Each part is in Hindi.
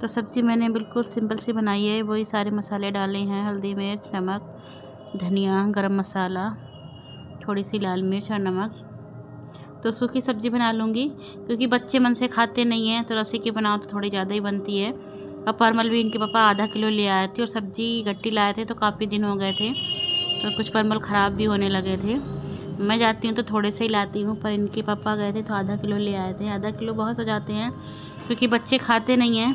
तो सब्ज़ी मैंने बिल्कुल सिंपल सी बनाई है। वही सारे मसाले डाले हैं, हल्दी, मिर्च, नमक, धनिया, गरम मसाला, थोड़ी सी लाल मिर्च और नमक। तो सूखी सब्ज़ी बना लूँगी क्योंकि बच्चे मन से खाते नहीं हैं, तो रसी की बनाओ तो थोड़ी ज़्यादा ही बनती है। और परमल भी इनके पापा आधा किलो ले आए थे और सब्ज़ी गट्टी लाए थे, तो काफ़ी दिन हो गए थे, तो कुछ परमल ख़राब भी होने लगे थे। मैं जाती हूँ तो थोड़े से ही लाती हूँ, पर इनके पापा गए थे तो आधा किलो ले आए थे। आधा किलो बहुत हो जाते हैं क्योंकि बच्चे खाते नहीं हैं।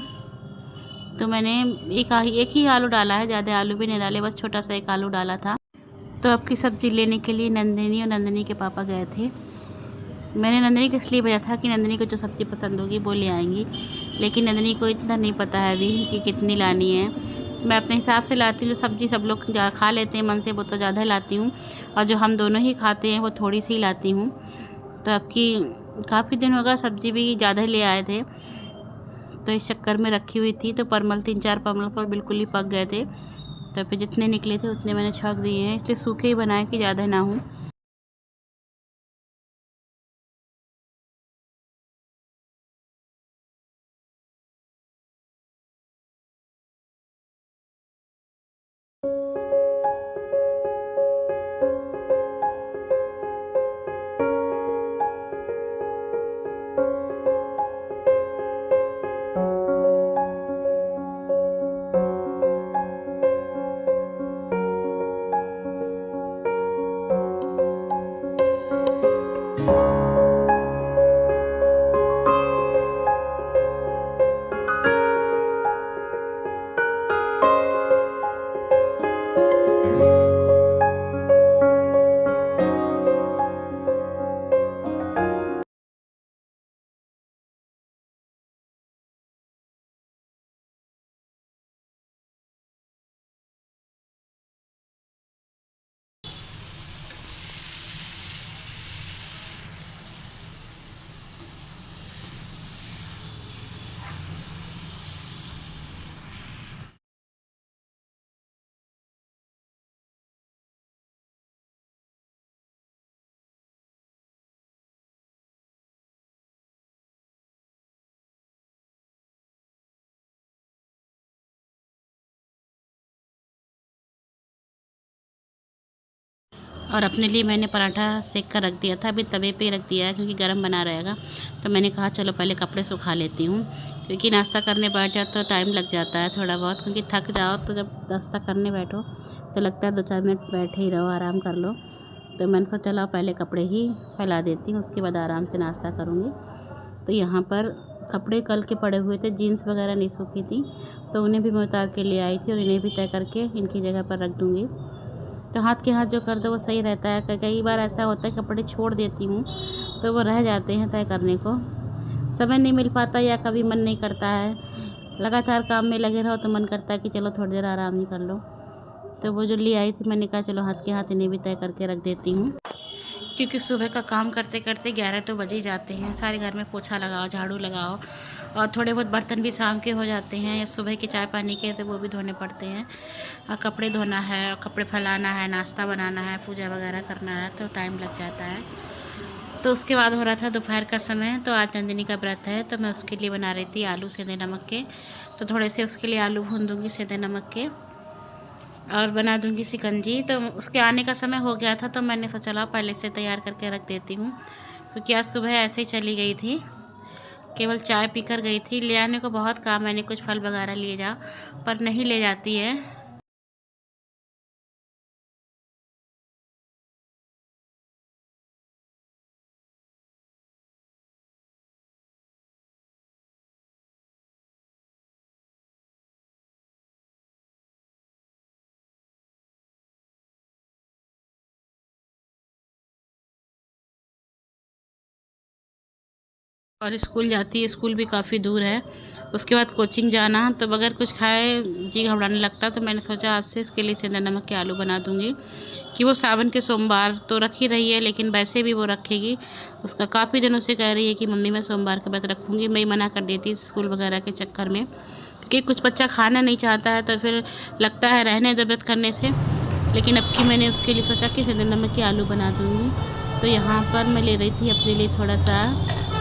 तो मैंने एक ही आलू डाला है, ज़्यादा आलू भी नहीं डाले, बस छोटा सा एक आलू डाला था। तो अब की सब्ज़ी लेने के लिए नंदिनी और नंदिनी के पापा गए थे। मैंने नंदिनी को इसलिए भेजा था कि नंदिनी को जो सब्ज़ी पसंद होगी वो ले आएंगी, लेकिन नंदिनी को इतना नहीं पता है अभी कि कितनी लानी है। मैं अपने हिसाब से लाती हूँ, जो सब्ज़ी सब लोग खा लेते हैं मन से वो तो ज़्यादा लाती हूँ, और जो हम दोनों ही खाते हैं वो थोड़ी सी लाती हूँ। तो अब की काफ़ी दिन होगा, सब्ज़ी भी ज़्यादा ले आए थे, तो इस चक्कर में रखी हुई थी। तो परमल 3-4 परमल पर बिल्कुल ही पक गए थे, तो फिर जितने निकले थे उतने मैंने छौंक दिए हैं, इसलिए सूखे ही बनाए कि ज़्यादा ना हो। और अपने लिए मैंने पराठा सेक कर रख दिया था, अभी तवे पे रख दिया है क्योंकि गर्म बना रहेगा। तो मैंने कहा चलो पहले कपड़े सुखा लेती हूँ, क्योंकि नाश्ता करने बैठ जाओ तो टाइम लग जाता है थोड़ा बहुत, क्योंकि थक जाओ तो जब नाश्ता करने बैठो तो लगता है 2-4 मिनट बैठे ही रहो, आराम कर लो। तो मैंने सोचा चलो पहले कपड़े ही फैला देती हूँ, उसके बाद आराम से नाश्ता करूँगी। तो यहाँ पर कपड़े कल के पड़े हुए थे, जीन्स वगैरह नहीं सूखी थी, तो उन्हें भी मैं उतार के ले आई थी और इन्हें भी तय करके इनकी जगह पर रख दूँगी। तो हाथ के हाथ जो कर दो वो सही रहता है। कई बार ऐसा होता है कपड़े छोड़ देती हूँ तो वो रह जाते हैं तय करने को, समय नहीं मिल पाता या कभी मन नहीं करता है। लगातार काम में लगे रहो तो मन करता है कि चलो थोड़ी देर आराम ही कर लो। तो वो जो ले आई थी मैंने कहा चलो हाथ के हाथ इन्हें भी तय करके रख देती हूँ, क्योंकि सुबह का काम करते करते 11 तो बज ही जाते हैं। सारे घर में पोछा लगाओ, झाड़ू लगाओ, और थोड़े बहुत बर्तन भी शाम के हो जाते हैं या सुबह के चाय पानी के, तो वो भी धोने पड़ते हैं। और कपड़े धोना है, कपड़े फैलाना है, नाश्ता बनाना है, पूजा वगैरह करना है, तो टाइम लग जाता है। तो उसके बाद हो रहा था दोपहर का समय। तो आज नंदिनी का व्रत है, तो मैं उसके लिए बना रही थी आलू सेंधे नमक के। तो थोड़े से उसके लिए आलू भून दूँगी सेंधे नमक के, और बना दूँगी शिकंजी। तो उसके आने का समय हो गया था, तो मैंने सोचा चला पहले से तैयार करके रख देती हूँ, क्योंकि आज सुबह ऐसे ही चली गई थी, केवल चाय पीकर गई थी। ले आने को बहुत कहा मैंने, कुछ फल वगैरह लिए जाओ, पर नहीं ले जाती है। और स्कूल जाती है, स्कूल भी काफ़ी दूर है, उसके बाद कोचिंग जाना, तो बगैर कुछ खाए जी घबराने लगता। तो मैंने सोचा आज से इसके लिए सेंधा नमक के आलू बना दूँगी, कि वो सावन के सोमवार तो रख ही रही है, लेकिन वैसे भी वो रखेगी। उसका काफ़ी दिनों से कह रही है कि मम्मी मैं सोमवार के व्रत रखूँगी। मैं मना कर देती स्कूल वगैरह के चक्कर में, क्योंकि कुछ बच्चा खाना नहीं चाहता है तो फिर लगता है रहने दो व्रत करने से। लेकिन अब की मैंने उसके लिए सोचा कि सेंधा नमक के आलू बना दूँगी। तो यहाँ पर मैं ले रही थी अपने लिए थोड़ा सा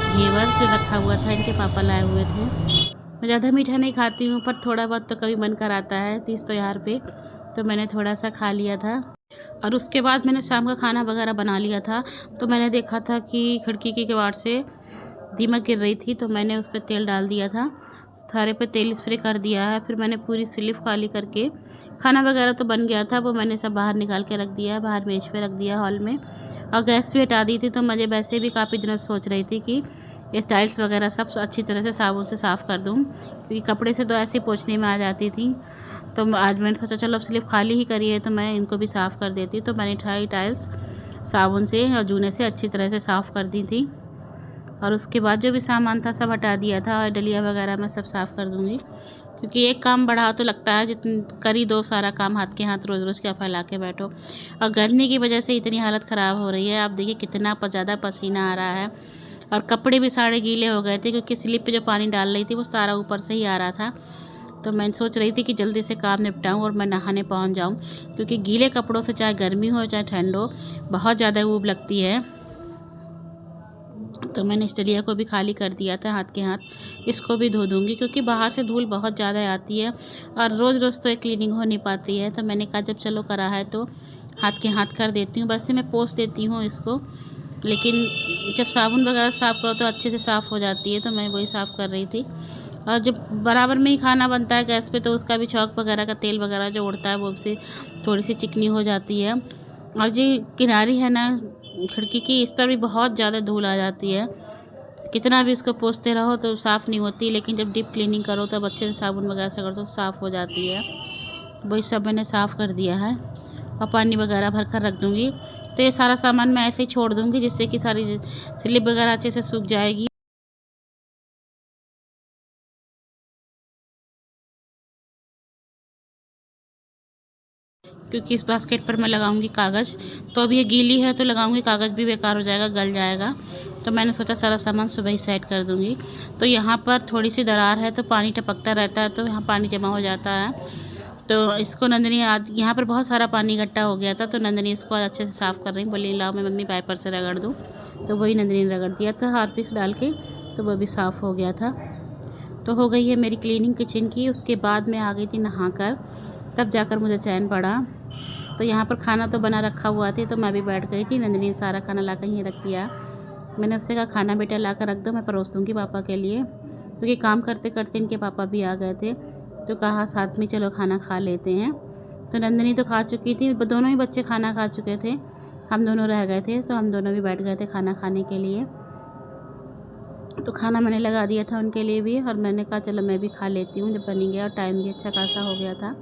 घेवर जो रखा हुआ था, इनके पापा लाए हुए थे, मैं ज़्यादा मीठा नहीं खाती हूँ, पर थोड़ा बहुत तो कभी मन कराता है तीज त्योहार पे, तो मैंने थोड़ा सा खा लिया था। और उसके बाद मैंने शाम का खाना वगैरह बना लिया था। तो मैंने देखा था कि खिड़की के किवाड़ से दीमक गिर रही थी, तो मैंने उस पर तेल डाल दिया था, सारे पे तेल स्प्रे कर दिया है। फिर मैंने पूरी स्लिप खाली करके, खाना वगैरह तो बन गया था, वो मैंने सब बाहर निकाल के रख दिया, बाहर मेज पे रख दिया हॉल में, और गैस भी हटा दी थी। तो मुझे वैसे भी काफ़ी दिनों से सोच रही थी कि ये टाइल्स वगैरह सब अच्छी तरह से साबुन से साफ़ कर दूँ, क्योंकि कपड़े से तो ऐसे ही पोंछने में आ जाती थी। तो आज मैंने सोचा चलो अब स्लिप खाली ही करी है तो मैं इनको भी साफ़ कर देती हूँ। तो मैंने टाइल्स साबुन से और जूने से अच्छी तरह से साफ़ कर दी थी, और उसके बाद जो भी सामान था सब हटा दिया था, और डलिया वगैरह मैं सब साफ़ कर दूँगी, क्योंकि एक काम बढ़ा तो लगता है, जितन कर ही दो सारा काम हाथ के हाथ, रोज़ रोज़ क्या फैला के बैठो। और गर्मी की वजह से इतनी हालत ख़राब हो रही है, आप देखिए कितना ज़्यादा पसीना आ रहा है, और कपड़े भी सारे गीले हो गए थे, क्योंकि स्लिप पे जो पानी डाल रही थी वो सारा ऊपर से ही आ रहा था। तो मैं सोच रही थी कि जल्दी से काम निपटाऊं और मैं नहाने पहुंच जाऊं, क्योंकि गीले कपड़ों से चाहे गर्मी हो चाहे ठंड हो बहुत ज़्यादा ऊब लगती है। तो मैंने इस डलिया को भी खाली कर दिया था हाथ के हाथ, इसको भी धो दूँगी, क्योंकि बाहर से धूल बहुत ज़्यादा आती है और रोज़ रोज़ तो एक क्लीनिंग हो नहीं पाती है। तो मैंने कहा जब चलो करा है तो हाथ के हाथ कर देती हूँ, बस से मैं पोंछ देती हूँ इसको, लेकिन जब साबुन वगैरह साफ़ करो तो अच्छे से साफ़ हो जाती है। तो मैं वही साफ़ कर रही थी। और जब बराबर में ही खाना बनता है गैस पे, तो उसका भी छौंक वगैरह का तेल वगैरह जो उड़ता है वो उससे थोड़ी सी चिकनी हो जाती है। और जो किनारी है ना खिड़की की, इस पर भी बहुत ज़्यादा धूल आ जाती है, कितना भी इसको पोंछते रहो तो साफ़ नहीं होती, लेकिन जब डीप क्लीनिंग करो तब अच्छे से साबुन वगैरह से करो तो साफ़ हो जाती है। वही सब मैंने साफ़ कर दिया है, और पानी वगैरह भर कर रख दूँगी। तो ये सारा सामान मैं ऐसे ही छोड़ दूँगी, जिससे कि सारी स्लिप वगैरह अच्छे से सूख जाएगी। क्योंकि इस बास्केट पर मैं लगाऊंगी कागज़, तो अब ये गीली है तो लगाऊंगी कागज़ भी बेकार हो जाएगा, गल जाएगा। तो मैंने सोचा सारा सामान सुबह ही सेट कर दूंगी। तो यहाँ पर थोड़ी सी दरार है तो पानी टपकता रहता है, तो यहाँ पानी जमा हो जाता है। तो इसको नंदिनी आज यहाँ पर बहुत सारा पानी इकट्ठा हो गया था, तो नंदिनी इसको आज अच्छे से साफ़ कर रही, बोली लाओ मैं मम्मी वाइपर से रगड़ दूँ। तो वही नंदिनी ने रगड़ दिया था हार्पिक्स डाल के, तो वो भी साफ़ हो गया था। तो हो गई है मेरी क्लीनिंग किचन की। उसके बाद मैं आ गई थी नहाकर, तब जाकर मुझे चैन पड़ा। तो यहाँ पर खाना तो बना रखा हुआ थी, तो मैं भी बैठ गई थी। नंदिनी ने सारा खाना ला कर यहीं रख दिया। मैंने उससे कहा खाना बेटा ला कर रख दो, मैं परोस दूँगी पापा के लिए, क्योंकि काम करते करते इनके पापा भी आ गए थे। तो कहा साथ में चलो खाना खा लेते हैं। तो नंदिनी तो खा चुकी थी, दोनों ही बच्चे खाना खा चुके थे, हम दोनों रह गए थे, तो हम दोनों भी बैठ गए थे खाना खाने के लिए। तो खाना मैंने लगा दिया था उनके लिए भी, और मैंने कहा चलो मैं भी खा लेती हूँ जब बनी गया, और टाइम भी अच्छा खासा हो गया था।